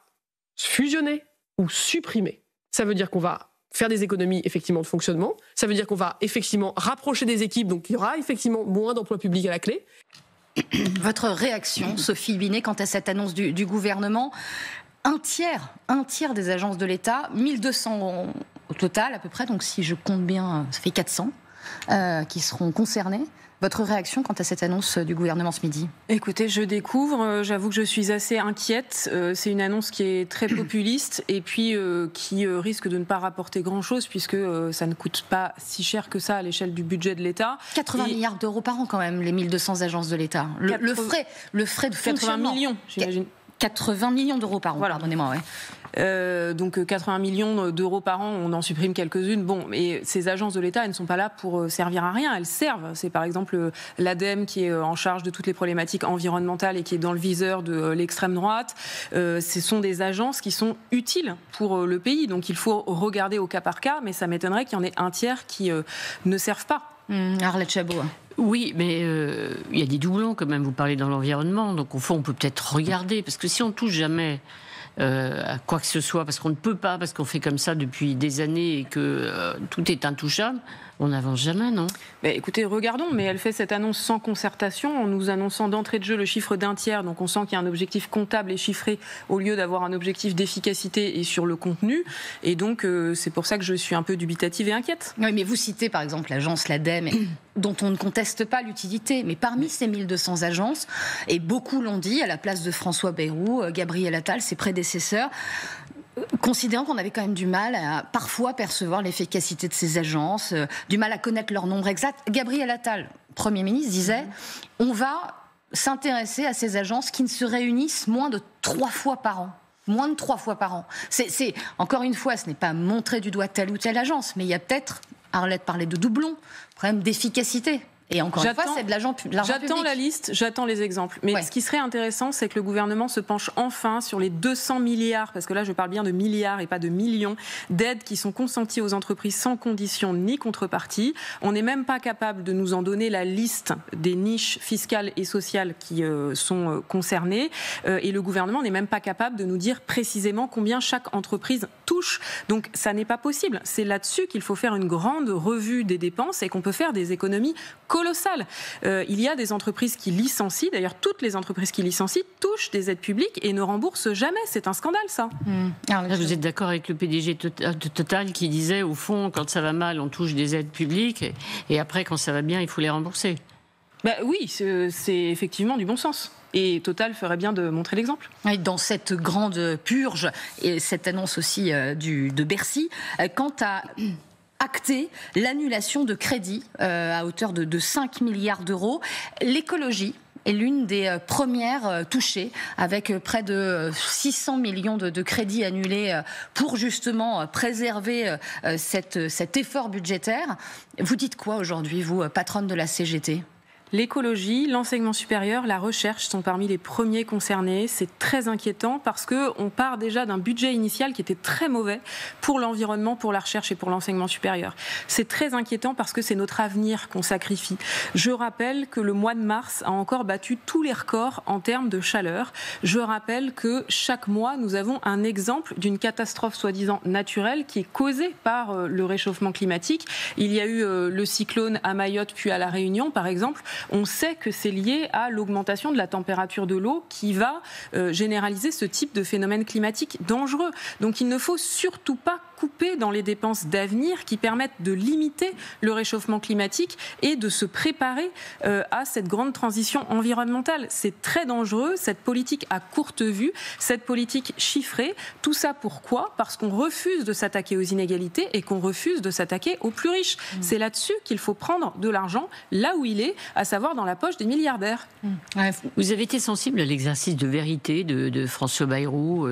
fusionnés ou supprimés. Ça veut dire qu'on va faire des économies effectivement de fonctionnement. Ça veut dire qu'on va effectivement rapprocher des équipes, donc il y aura effectivement moins d'emplois publics à la clé. Votre réaction, Sophie Binet, quant à cette annonce du gouvernement? Un tiers des agences de l'État, 1200 au total à peu près, donc si je compte bien, ça fait 400 qui seront concernés. Votre réaction quant à cette annonce du gouvernement ce midi? Écoutez, je découvre, j'avoue que je suis assez inquiète. C'est une annonce qui est très populiste et puis qui risque de ne pas rapporter grand-chose puisque ça ne coûte pas si cher que ça à l'échelle du budget de l'État. 80 milliards d'euros par an quand même, les 1200 agences de l'État. Le frais de fonctionnement. 80 millions, j'imagine. 80 millions d'euros par an, voilà. Pardonnez-moi, ouais. Donc 80 millions d'euros par an, on en supprime quelques-unes. Bon, mais ces agences de l'État, elles ne sont pas là pour servir à rien. Elles servent. C'est par exemple l'ADEME qui est en charge de toutes les problématiques environnementales et qui est dans le viseur de l'extrême droite. Ce sont des agences qui sont utiles pour le pays. Donc il faut regarder au cas par cas, mais ça m'étonnerait qu'il y en ait un tiers qui ne servent pas. Arlette Chabot. Oui, mais il y a des doublons quand même. Vous parlez dans l'environnement, donc au fond, on peut peut-être regarder, parce que si on touche jamais à quoi que ce soit, parce qu'on ne peut pas, parce qu'on fait comme ça depuis des années et que tout est intouchable, on n'avance jamais, non? Mais écoutez, regardons, mais elle fait cette annonce sans concertation, en nous annonçant d'entrée de jeu le chiffre d'un tiers, donc on sent qu'il y a un objectif comptable et chiffré, au lieu d'avoir un objectif d'efficacité et sur le contenu, et donc c'est pour ça que je suis un peu dubitative et inquiète. Oui, mais vous citez par exemple l'agence l'ADEME, dont on ne conteste pas l'utilité, mais parmi ces 1200 agences, et beaucoup l'ont dit, à la place de François Bayrou, Gabriel Attal, ses prédécesseurs, considérant qu'on avait quand même du mal à parfois percevoir l'efficacité de ces agences, du mal à connaître leur nombre exact. Gabriel Attal, Premier ministre, disait « On va s'intéresser à ces agences qui ne se réunissent moins de 3 fois par an ». Moins de 3 fois par an. Encore une fois, ce n'est pas montrer du doigt telle ou telle agence, mais il y a peut-être, Arlette parlait de doublons, problème d'efficacité. Et encore une fois, c'est de l'argent public. J'attends la liste, j'attends les exemples. Mais ce qui serait intéressant, c'est que le gouvernement se penche enfin sur les 200 milliards, parce que là, je parle bien de milliards et pas de millions, d'aides qui sont consenties aux entreprises sans condition ni contrepartie. On n'est même pas capable de nous en donner la liste des niches fiscales et sociales qui sont concernées. Et le gouvernement n'est même pas capable de nous dire précisément combien chaque entreprise touche. Donc, ça n'est pas possible. C'est là-dessus qu'il faut faire une grande revue des dépenses et qu'on peut faire des économies colossales. Il y a des entreprises qui licencient, d'ailleurs toutes les entreprises qui licencient touchent des aides publiques et ne remboursent jamais. C'est un scandale, ça. Vous êtes d'accord avec le PDG de Total qui disait, au fond, quand ça va mal, on touche des aides publiques et après, quand ça va bien, il faut les rembourser? Oui, c'est effectivement du bon sens. Et Total ferait bien de montrer l'exemple. Dans cette grande purge, et cette annonce aussi de Bercy, quant à acter l'annulation de crédits à hauteur de 5 milliards d'euros, l'écologie est l'une des premières touchées, avec près de 600 millions de crédits annulés pour justement préserver cet effort budgétaire. Vous dites quoi aujourd'hui, vous, patronne de la CGT ? L'écologie, l'enseignement supérieur, la recherche sont parmi les premiers concernés. C'est très inquiétant parce qu'on part déjà d'un budget initial qui était très mauvais pour l'environnement, pour la recherche et pour l'enseignement supérieur. C'est très inquiétant parce que c'est notre avenir qu'on sacrifie. Je rappelle que le mois de mars a encore battu tous les records en termes de chaleur. Je rappelle que chaque mois, nous avons un exemple d'une catastrophe soi-disant naturelle qui est causée par le réchauffement climatique. Il y a eu le cyclone à Mayotte puis à La Réunion, par exemple. On sait que c'est lié à l'augmentation de la température de l'eau qui va généraliser ce type de phénomène climatique dangereux. Donc il ne faut surtout pas couper dans les dépenses d'avenir qui permettent de limiter le réchauffement climatique et de se préparer à cette grande transition environnementale. C'est très dangereux, cette politique à courte vue, cette politique chiffrée. Tout ça pourquoi ? Parce qu'on refuse de s'attaquer aux inégalités et qu'on refuse de s'attaquer aux plus riches. C'est là-dessus qu'il faut prendre de l'argent là où il est, à savoir dans la poche des milliardaires. Vous avez été sensible à l'exercice de vérité de François Bayrou,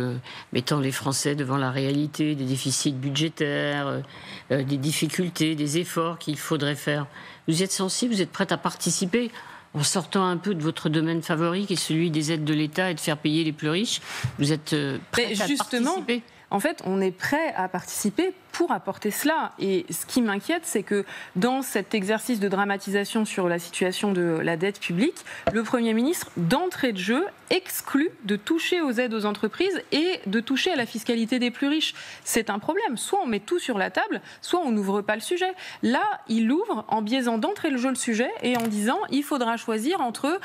mettant les Français devant la réalité des déficits budgétaires, des difficultés, des efforts qu'il faudrait faire. Vous êtes sensible, vous êtes prête à participer en sortant un peu de votre domaine favori, qui est celui des aides de l'État et de faire payer les plus riches. Vous êtes prête à participer ? En fait, on est prêt à participer pour apporter cela. Et ce qui m'inquiète, c'est que dans cet exercice de dramatisation sur la situation de la dette publique, le Premier ministre, d'entrée de jeu, exclut de toucher aux aides aux entreprises et de toucher à la fiscalité des plus riches. C'est un problème. Soit on met tout sur la table, soit on n'ouvre pas le sujet. Là, il ouvre en biaisant d'entrée de jeu le sujet et en disant il faudra choisir entre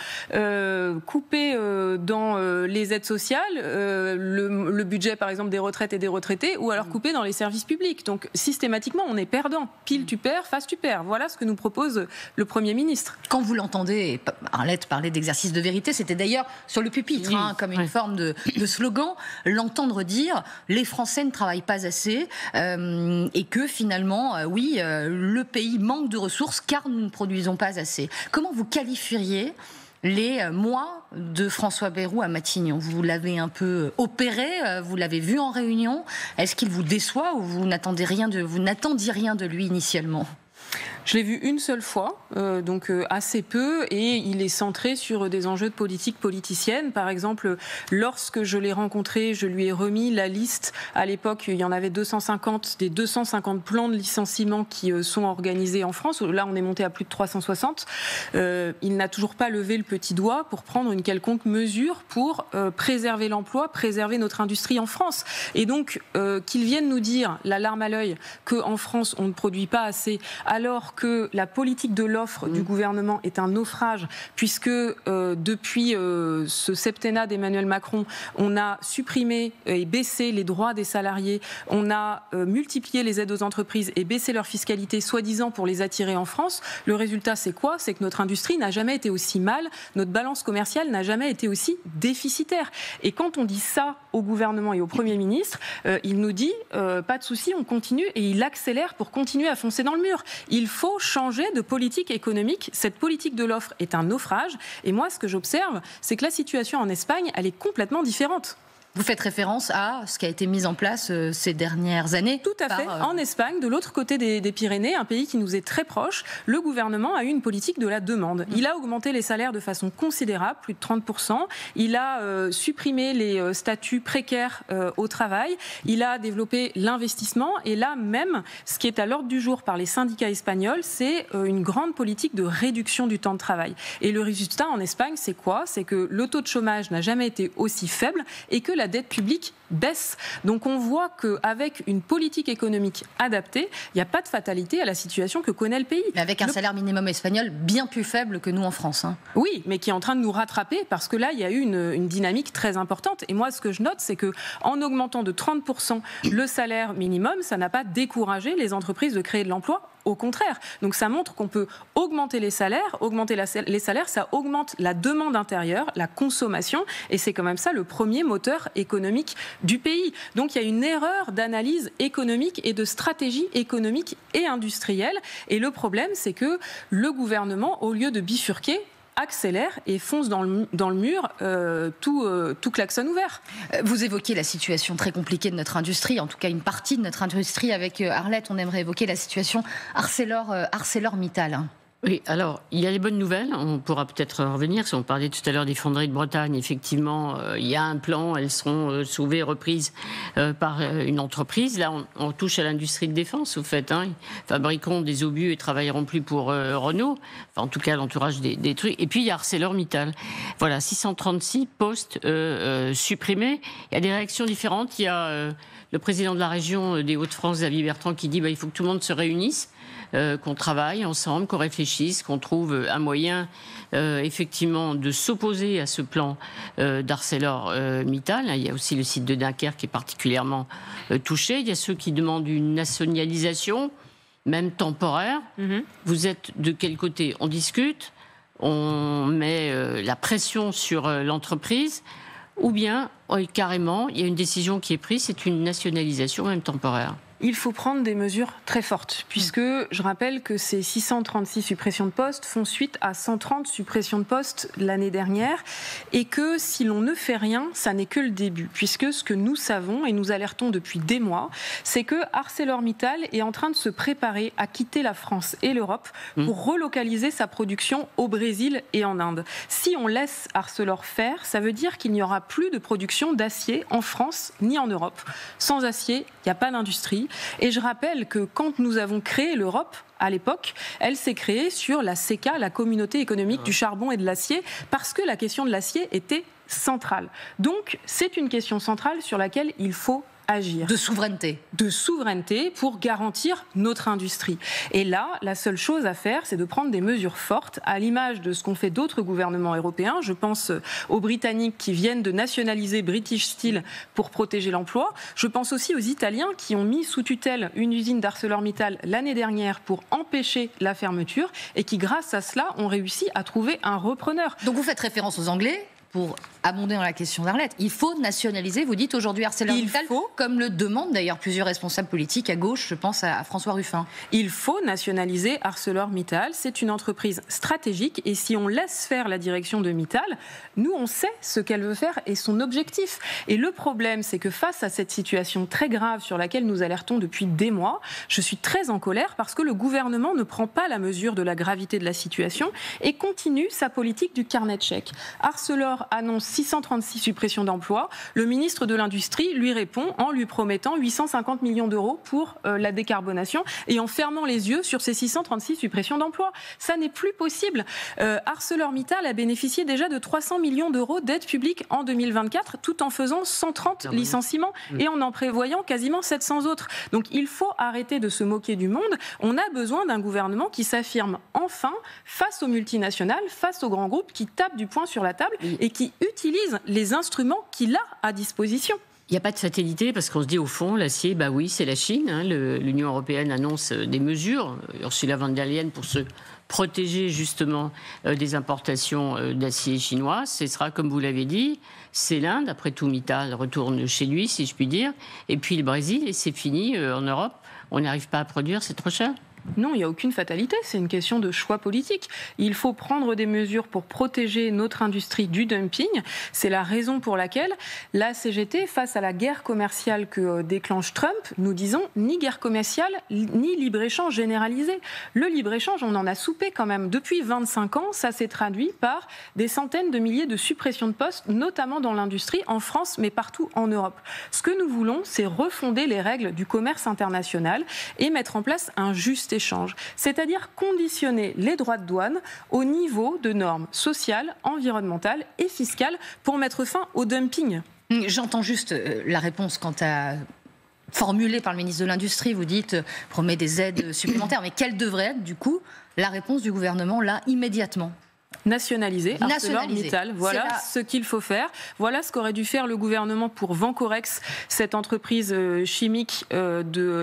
couper dans les aides sociales, le budget par exemple des retraites et des retraités, ou alors couper dans les services publics. Donc systématiquement, on est perdant. Pile tu perds, face tu perds. Voilà ce que nous propose le Premier ministre. Quand vous l'entendez, Arlette parler d'exercice de vérité, c'était d'ailleurs sur le pupitre, comme une forme de slogan, l'entendre dire les Français ne travaillent pas assez et que finalement, le pays manque de ressources car nous ne produisons pas assez. Comment vous qualifieriez les mois de François Bayrou à Matignon? Vous l'avez un peu opéré, vous l'avez vu en réunion. Est-ce qu'il vous déçoit ou vous n'attendiez rien de lui initialement? Je l'ai vu une seule fois, donc assez peu, et il est centré sur des enjeux de politique politicienne. Par exemple, lorsque je l'ai rencontré, je lui ai remis la liste. À l'époque, il y en avait 250, des 250 plans de licenciement qui sont organisés en France. Là, on est monté à plus de 360. Il n'a toujours pas levé le petit doigt pour prendre une quelconque mesure pour préserver l'emploi, préserver notre industrie en France. Et donc, qu'il vienne nous dire, la larme à l'œil, qu'en France, on ne produit pas assez, alors que la politique de l'offre du gouvernement est un naufrage, puisque depuis ce septennat d'Emmanuel Macron, on a supprimé et baissé les droits des salariés, on a multiplié les aides aux entreprises et baissé leur fiscalité, soi-disant pour les attirer en France. Le résultat, c'est quoi ? C'est que notre industrie n'a jamais été aussi mal, notre balance commerciale n'a jamais été aussi déficitaire. Et quand on dit ça au gouvernement et au Premier ministre, il nous dit pas de souci, on continue, et il accélère pour continuer à foncer dans le mur. Il faut changer de politique économique. Cette politique de l'offre est un naufrage. Et moi, ce que j'observe, c'est que la situation en Espagne, elle est complètement différente. Vous faites référence à ce qui a été mis en place ces dernières années. Tout à fait. En Espagne, de l'autre côté des Pyrénées, un pays qui nous est très proche, le gouvernement a eu une politique de la demande. Il a augmenté les salaires de façon considérable, plus de 30%. Il a supprimé les statuts précaires au travail. Il a développé l'investissement. Et là même, ce qui est à l'ordre du jour par les syndicats espagnols, c'est une grande politique de réduction du temps de travail. Et le résultat en Espagne, c'est quoi ? C'est que le taux de chômage n'a jamais été aussi faible et que la dette publique baisse. Donc on voit qu'avec une politique économique adaptée, il n'y a pas de fatalité à la situation que connaît le pays. Mais avec un salaire minimum espagnol bien plus faible que nous en France. Oui, mais qui est en train de nous rattraper parce que là, il y a eu une dynamique très importante. Et moi, ce que je note, c'est qu'en augmentant de 30% le salaire minimum, ça n'a pas découragé les entreprises de créer de l'emploi. Au contraire. Donc ça montre qu'on peut augmenter les salaires. Augmenter les salaires, ça augmente la demande intérieure, la consommation. Et c'est quand même ça le premier moteur économique du pays. Donc il y a une erreur d'analyse économique et de stratégie économique et industrielle. Et le problème, c'est que le gouvernement, au lieu de bifurquer, accélère et fonce dans le mur, tout klaxon ouvert. Vous évoquez la situation très compliquée de notre industrie, en tout cas une partie de notre industrie. Avec Arlette, on aimerait évoquer la situation ArcelorMittal. Oui, alors, il y a les bonnes nouvelles, on pourra peut-être revenir. Si on parlait tout à l'heure des fonderies de Bretagne, effectivement, il y a un plan, elles seront sauvées, reprises par une entreprise. Là, on touche à l'industrie de défense, au fait. Ils fabriqueront des obus et travailleront plus pour Renault, enfin, en tout cas, l'entourage des trucs. Et puis, il y a ArcelorMittal. Voilà, 636 postes supprimés. Il y a des réactions différentes. Il y a le président de la région des Hauts-de-France, Xavier Bertrand, qui dit il faut que tout le monde se réunisse. qu'on travaille ensemble, qu'on réfléchisse, qu'on trouve un moyen effectivement de s'opposer à ce plan d'ArcelorMittal. Il y a aussi le site de Dunkerque qui est particulièrement touché. Il y a ceux qui demandent une nationalisation, même temporaire. Vous êtes de quel côté? On discute, on met la pression sur l'entreprise, ou bien carrément, il y a une décision qui est prise, c'est une nationalisation, même temporaire. Il faut prendre des mesures très fortes, puisque je rappelle que ces 636 suppressions de postes font suite à 130 suppressions de postes l'année dernière, et que si l'on ne fait rien, ça n'est que le début, puisque ce que nous savons, et nous alertons depuis des mois, c'est que ArcelorMittal est en train de se préparer à quitter la France et l'Europe pour relocaliser sa production au Brésil et en Inde. Si on laisse Arcelor faire, ça veut dire qu'il n'y aura plus de production d'acier en France ni en Europe. Sans acier, il n'y a pas d'industrie. Et je rappelle que quand nous avons créé l'Europe, à l'époque, elle s'est créée sur la CECA, la Communauté économique du charbon et de l'acier, parce que la question de l'acier était centrale. Donc, c'est une question centrale sur laquelle il faut agir. De souveraineté. De souveraineté pour garantir notre industrie. Et là, la seule chose à faire, c'est de prendre des mesures fortes, à l'image de ce qu'ont fait d'autres gouvernements européens. Je pense aux Britanniques qui viennent de nationaliser British Steel pour protéger l'emploi. Je pense aussi aux Italiens qui ont mis sous tutelle une usine d'ArcelorMittal l'année dernière pour empêcher la fermeture et qui, grâce à cela, ont réussi à trouver un repreneur. Donc vous faites référence aux Anglais pour abonder dans la question d'Arlette. Il faut nationaliser, vous dites aujourd'hui ArcelorMittal, comme le demandent d'ailleurs plusieurs responsables politiques à gauche, je pense à François Ruffin. Il faut nationaliser ArcelorMittal, c'est une entreprise stratégique et si on laisse faire la direction de Mittal, nous on sait ce qu'elle veut faire et son objectif. Et le problème, c'est que face à cette situation très grave sur laquelle nous alertons depuis des mois, je suis très en colère parce que le gouvernement ne prend pas la mesure de la gravité de la situation et continue sa politique du carnet de chèques. Arcelor annonce 636 suppressions d'emplois. Le ministre de l'Industrie lui répond en lui promettant 850 millions d'euros pour la décarbonation et en fermant les yeux sur ces 636 suppressions d'emplois. Ça n'est plus possible. ArcelorMittal a bénéficié déjà de 300 millions d'euros d'aide publique en 2024 tout en faisant 130 licenciements et en prévoyant quasiment 700 autres. Donc il faut arrêter de se moquer du monde. On a besoin d'un gouvernement qui s'affirme enfin face aux multinationales, face aux grands groupes qui tapent du poing sur la table et qui utilise les instruments qu'il a à disposition. Il n'y a pas de fatalité parce qu'on se dit au fond, l'acier, bah oui, c'est la Chine. L'Union européenne annonce des mesures, Ursula von der Leyen, pour se protéger justement des importations d'acier chinois. Ce sera, comme vous l'avez dit, c'est l'Inde. Après tout, Mittal retourne chez lui, si je puis dire. Et puis le Brésil, et c'est fini en Europe. On n'arrive pas à produire, c'est trop cher. Non, il n'y a aucune fatalité, c'est une question de choix politique. Il faut prendre des mesures pour protéger notre industrie du dumping. C'est la raison pour laquelle la CGT, face à la guerre commerciale que déclenche Trump, nous disons ni guerre commerciale, ni libre-échange généralisé. Le libre-échange, on en a soupé quand même. Depuis 25 ans, ça s'est traduit par des centaines de milliers de suppressions de postes, notamment dans l'industrie, en France, mais partout en Europe. Ce que nous voulons, c'est refonder les règles du commerce international et mettre en place un juste échange, c'est-à-dire conditionner les droits de douane au niveau de normes sociales, environnementales et fiscales pour mettre fin au dumping. J'entends juste la réponse quant à formulée par le ministre de l'Industrie. Vous dites promet des aides supplémentaires, mais quelle devrait être du coup la réponse du gouvernement là immédiatement? Nationaliser ArcelorMittal, voilà ce qu'il faut faire. Voilà ce qu'aurait dû faire le gouvernement pour Vancorex, cette entreprise chimique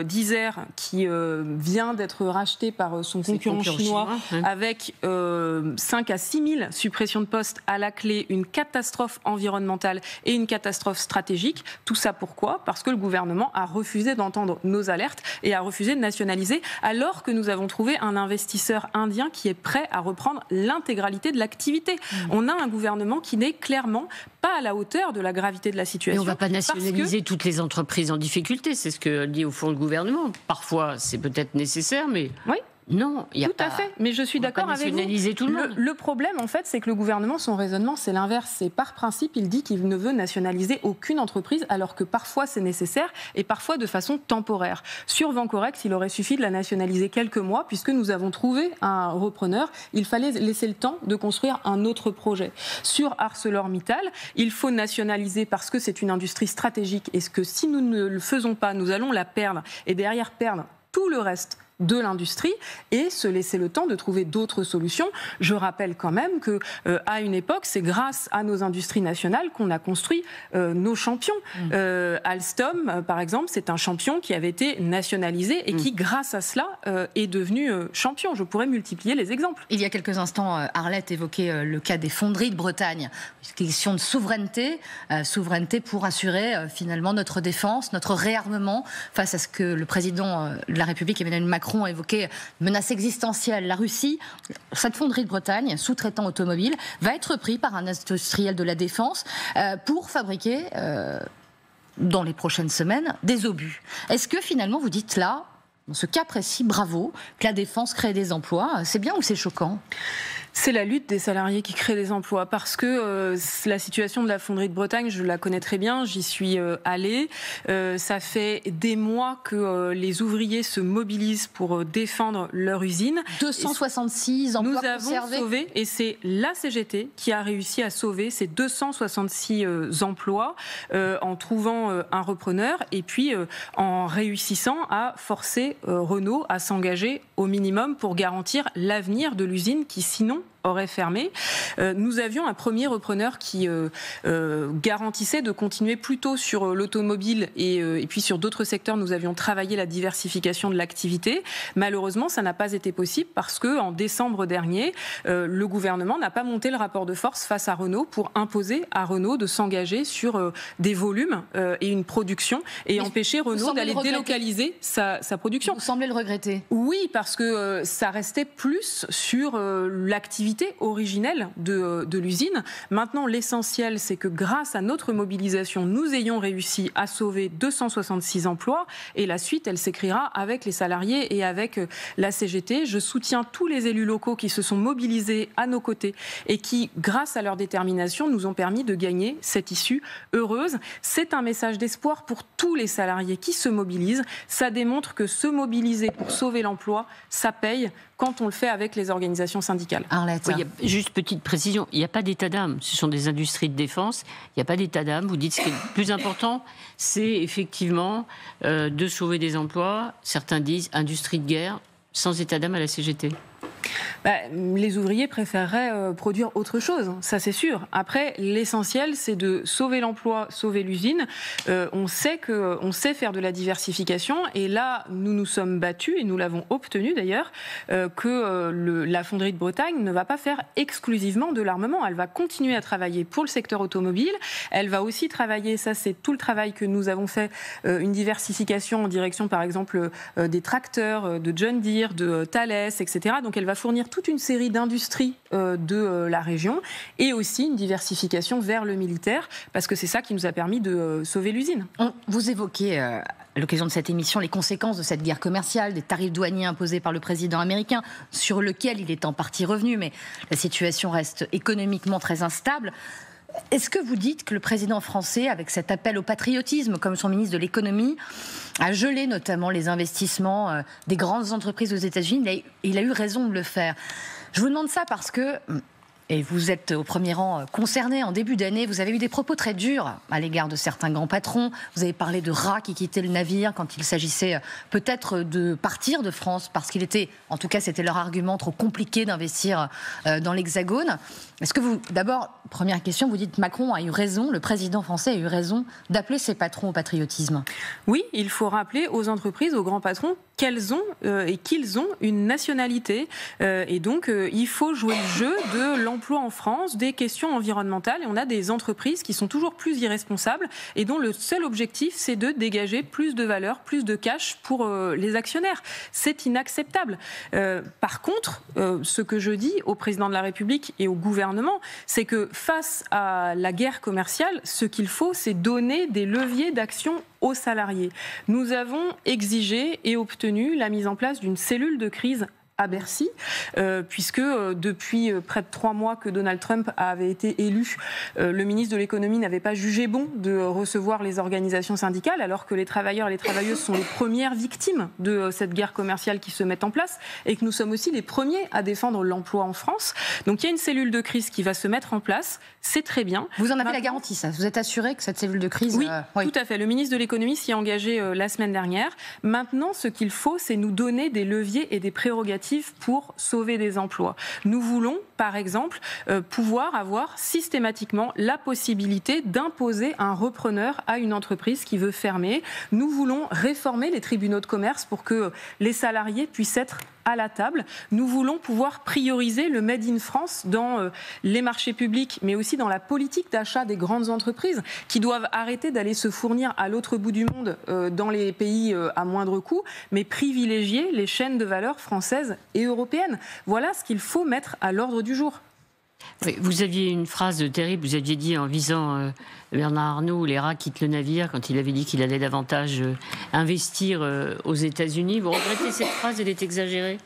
d'Isère qui vient d'être rachetée par son concurrent chinois avec 5 à 6 000 suppressions de postes à la clé, une catastrophe environnementale et une catastrophe stratégique. Tout ça pourquoi? Parce que le gouvernement a refusé d'entendre nos alertes et a refusé de nationaliser alors que nous avons trouvé un investisseur indien qui est prêt à reprendre l'intégralité de l'activité. On a un gouvernement qui n'est clairement pas à la hauteur de la gravité de la situation. Et on ne va pas nationaliser toutes les entreprises en difficulté, c'est ce que dit au fond le gouvernement. Parfois, c'est peut-être nécessaire, mais... Oui. Non, il y a tout à fait, mais je suis d'accord avec vous. Tout le monde. Le problème, en fait, c'est que le gouvernement, son raisonnement, c'est l'inverse. C'est par principe, il dit qu'il ne veut nationaliser aucune entreprise, alors que parfois c'est nécessaire et parfois de façon temporaire. Sur Vancorex, il aurait suffi de la nationaliser quelques mois, puisque nous avons trouvé un repreneur. Il fallait laisser le temps de construire un autre projet. Sur ArcelorMittal, il faut nationaliser parce que c'est une industrie stratégique et que si nous ne le faisons pas, nous allons la perdre et derrière perdre tout le reste de l'industrie et se laisser le temps de trouver d'autres solutions. Je rappelle quand même que à une époque, c'est grâce à nos industries nationales qu'on a construit nos champions. Alstom, par exemple, c'est un champion qui avait été nationalisé et qui, grâce à cela, est devenu champion. Je pourrais multiplier les exemples. Il y a quelques instants, Arlette évoquait le cas des fonderies de Bretagne. Question de souveraineté, souveraineté pour assurer finalement notre défense, notre réarmement face à ce que le président de la République, Emmanuel Macron, a évoqué, menace existentielle. La Russie, cette fonderie de Bretagne, sous-traitant automobile, va être pris par un industriel de la défense pour fabriquer, dans les prochaines semaines, des obus. Est-ce que finalement vous dites là, dans ce cas précis, bravo, que la défense crée des emplois, c'est bien ou c'est choquant ? C'est la lutte des salariés qui crée des emplois parce que la situation de la fonderie de Bretagne, je la connais très bien, j'y suis allée. Ça fait des mois que les ouvriers se mobilisent pour défendre leur usine. 266 emplois conservés. Nous avons sauvé, et c'est la CGT qui a réussi à sauver ces 266 emplois en trouvant un repreneur et puis en réussissant à forcer Renault à s'engager au minimum pour garantir l'avenir de l'usine qui sinon aurait fermé. Nous avions un premier repreneur qui garantissait de continuer plutôt sur l'automobile et puis sur d'autres secteurs, nous avions travaillé la diversification de l'activité. Malheureusement, ça n'a pas été possible parce que en décembre dernier, le gouvernement n'a pas monté le rapport de force face à Renault pour imposer à Renault de s'engager sur des volumes et une production et empêcher Renault d'aller délocaliser sa production. Vous semblez le regretter. Oui, parce que ça restait plus sur l'activité originelle de l'usine. Maintenant, l'essentiel, c'est que grâce à notre mobilisation, nous ayons réussi à sauver 266 emplois et la suite, elle s'écrira avec les salariés et avec la CGT. Je soutiens tous les élus locaux qui se sont mobilisés à nos côtés et qui, grâce à leur détermination, nous ont permis de gagner cette issue heureuse. C'est un message d'espoir pour tous les salariés qui se mobilisent. Ça démontre que se mobiliser pour sauver l'emploi, ça paye quand on le fait avec les organisations syndicales. Arlette. Oui, juste petite précision, il n'y a pas d'état d'âme. Ce sont des industries de défense. Il n'y a pas d'état d'âme. Vous dites ce qui est le plus important, c'est effectivement de sauver des emplois. Certains disent industrie de guerre, sans état d'âme à la CGT. Les ouvriers préféreraient produire autre chose, ça c'est sûr. Après, l'essentiel, c'est de sauver l'emploi, sauver l'usine. On sait faire de la diversification et là, nous nous sommes battus et nous l'avons obtenu d'ailleurs, que la fonderie de Bretagne ne va pas faire exclusivement de l'armement. Elle va continuer à travailler pour le secteur automobile. Elle va aussi travailler, ça c'est tout le travail que nous avons fait, une diversification en direction par exemple des tracteurs, de John Deere, de Thales, etc. Donc elle va fournir toute une série d'industries de la région et aussi une diversification vers le militaire parce que c'est ça qui nous a permis de sauver l'usine. Vous évoquez à l'occasion de cette émission les conséquences de cette guerre commerciale, des tarifs douaniers imposés par le président américain sur lequel il est en partie revenu, mais la situation reste économiquement très instable. Est-ce que vous dites que le président français, avec cet appel au patriotisme, comme son ministre de l'économie, a gelé notamment les investissements des grandes entreprises aux États-Unis, il a eu raison de le faire? Je vous demande ça parce que, et vous êtes au premier rang concerné en début d'année, vous avez eu des propos très durs à l'égard de certains grands patrons. Vous avez parlé de rats qui quittaient le navire quand il s'agissait peut-être de partir de France parce qu'il était, en tout cas c'était leur argument, trop compliqué d'investir dans l'Hexagone. Est-ce que vous, d'abord, première question, vous dites Macron a eu raison, le président français a eu raison d'appeler ses patrons au patriotisme? Oui, il faut rappeler aux entreprises, aux grands patrons, qu'elles ont et qu'ils ont une nationalité. Et donc, il faut jouer le jeu de l'emploi en France, des questions environnementales. Et on a des entreprises qui sont toujours plus irresponsables et dont le seul objectif, c'est de dégager plus de valeur, plus de cash pour les actionnaires. C'est inacceptable. Par contre, ce que je dis au président de la République et au gouvernement, c'est que face à la guerre commerciale, ce qu'il faut, c'est donner des leviers d'action aux salariés. Nous avons exigé et obtenu la mise en place d'une cellule de crise à Bercy, puisque depuis près de 3 mois que Donald Trump avait été élu, le ministre de l'économie n'avait pas jugé bon de recevoir les organisations syndicales, alors que les travailleurs et les travailleuses sont les premières victimes de cette guerre commerciale qui se met en place, et que nous sommes aussi les premiers à défendre l'emploi en France. Donc il y a une cellule de crise qui va se mettre en place, c'est très bien. Vous en avez la garantie, ça? Vous êtes assuré que cette cellule de crise... Oui, tout à fait. Le ministre de l'économie s'y est engagé la semaine dernière. Maintenant, ce qu'il faut, c'est nous donner des leviers et des prérogatives pour sauver des emplois. Nous voulons, par exemple, pouvoir avoir systématiquement la possibilité d'imposer un repreneur à une entreprise qui veut fermer. Nous voulons réformer les tribunaux de commerce pour que les salariés puissent être à la table. Nous voulons pouvoir prioriser le Made in France dans les marchés publics, mais aussi dans la politique d'achat des grandes entreprises qui doivent arrêter d'aller se fournir à l'autre bout du monde dans les pays à moindre coût, mais privilégier les chaînes de valeur françaises et européennes. Voilà ce qu'il faut mettre à l'ordre du jour. Oui, vous aviez une phrase terrible, vous aviez dit en visant Bernard Arnault, les rats quittent le navire, quand il avait dit qu'il allait davantage investir aux États-Unis. Vous regrettez cette phrase, elle est exagérée ?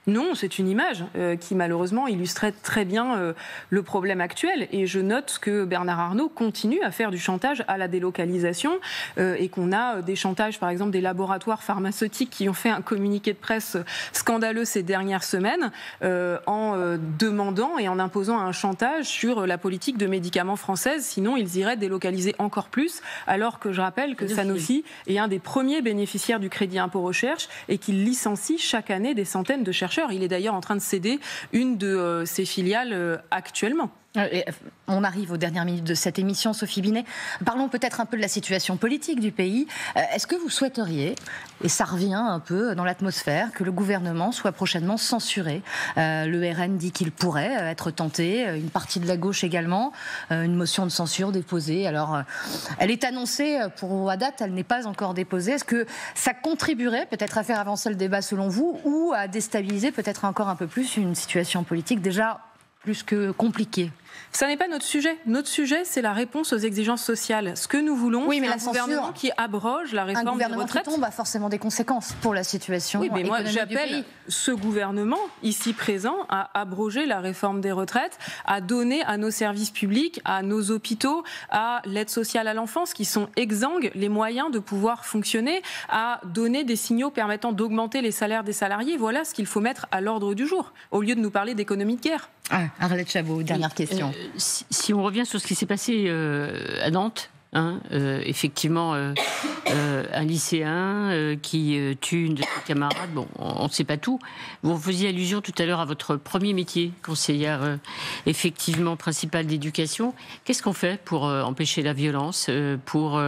Non, c'est une image qui malheureusement illustrait très bien le problème actuel. Et je note que Bernard Arnault continue à faire du chantage à la délocalisation et qu'on a des chantages, par exemple, des laboratoires pharmaceutiques qui ont fait un communiqué de presse scandaleux ces dernières semaines en demandant et en imposant un chantage sur la politique de médicaments française. Sinon, ils iraient délocaliser encore plus, alors que je rappelle que Sanofi est un des premiers bénéficiaires du crédit impôt recherche et qu'il licencie chaque année des centaines de chercheurs. Il est d'ailleurs en train de céder une de ses filiales actuellement. On arrive aux dernières minutes de cette émission, Sophie Binet. Parlons peut-être un peu de la situation politique du pays. Est-ce que vous souhaiteriez, et ça revient un peu dans l'atmosphère, que le gouvernement soit prochainement censuré ? Le RN dit qu'il pourrait être tenté, une partie de la gauche également, une motion de censure déposée. Alors, elle est annoncée pour à date, elle n'est pas encore déposée. Est-ce que ça contribuerait peut-être à faire avancer le débat selon vous, ou à déstabiliser peut-être encore un peu plus une situation politique déjà plus que compliquée? Ça n'est pas notre sujet. Notre sujet, c'est la réponse aux exigences sociales. Ce que nous voulons, c'est un gouvernement qui abroge la réforme des retraites. Un gouvernement qui tombe a forcément des conséquences pour la situation économique du pays. Moi, j'appelle ce gouvernement, ici présent, à abroger la réforme des retraites, à donner à nos services publics, à nos hôpitaux, à l'aide sociale à l'enfance, qui sont exsangues, les moyens de pouvoir fonctionner, à donner des signaux permettant d'augmenter les salaires des salariés. Voilà ce qu'il faut mettre à l'ordre du jour, au lieu de nous parler d'économie de guerre. Arlette Chabot, dernière question. Si on revient sur ce qui s'est passé à Nantes, effectivement, un lycéen qui tue une de ses camarades, bon, on ne sait pas tout. Vous faisiez allusion tout à l'heure à votre premier métier, conseillère effectivement principale d'éducation. Qu'est-ce qu'on fait pour empêcher la violence, pour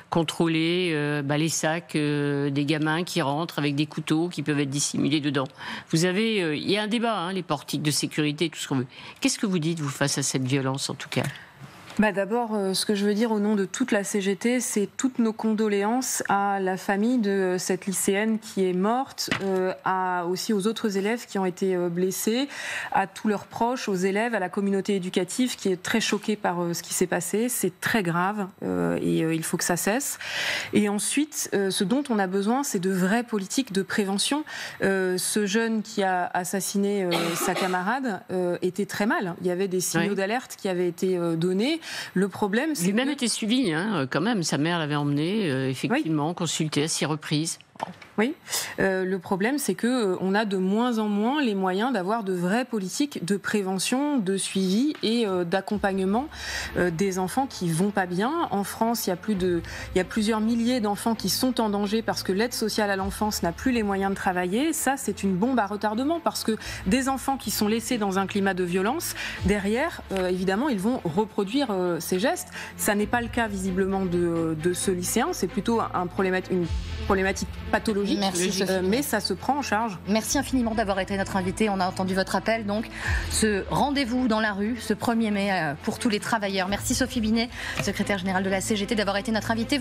contrôler les sacs des gamins qui rentrent avec des couteaux qui peuvent être dissimulés dedans? Vous avez, il y a un débat, les portiques de sécurité, tout ce qu'on veut. Qu'est-ce que vous dites, vous, face à cette violence, en tout cas? D'abord, ce que je veux dire au nom de toute la CGT, c'est toutes nos condoléances à la famille de cette lycéenne qui est morte, aussi aux autres élèves qui ont été blessés, à tous leurs proches, aux élèves, à la communauté éducative qui est très choquée par ce qui s'est passé. C'est très grave et il faut que ça cesse. Et ensuite, ce dont on a besoin, c'est de vraies politiques de prévention. Ce jeune qui a assassiné sa camarade était très mal. Il y avait des signaux d'alerte qui avaient été donnés. Le problème, c'est lui-même était suivi, quand même. Sa mère l'avait emmené, effectivement, consulté à 6 reprises. Oui, le problème, c'est qu'on a de moins en moins les moyens d'avoir de vraies politiques de prévention, de suivi et d'accompagnement des enfants qui vont pas bien. En France, il y a plusieurs milliers d'enfants qui sont en danger parce que l'aide sociale à l'enfance n'a plus les moyens de travailler. Ça, c'est une bombe à retardement parce que des enfants qui sont laissés dans un climat de violence, derrière, évidemment, ils vont reproduire ces gestes. Ça n'est pas le cas, visiblement, de ce lycéen. C'est plutôt une problématique pathologique, mais ça se prend en charge. Merci infiniment d'avoir été notre invité. On a entendu votre appel, donc ce rendez-vous dans la rue, ce 1er mai pour tous les travailleurs. Merci Sophie Binet, secrétaire générale de la CGT, d'avoir été notre invitée.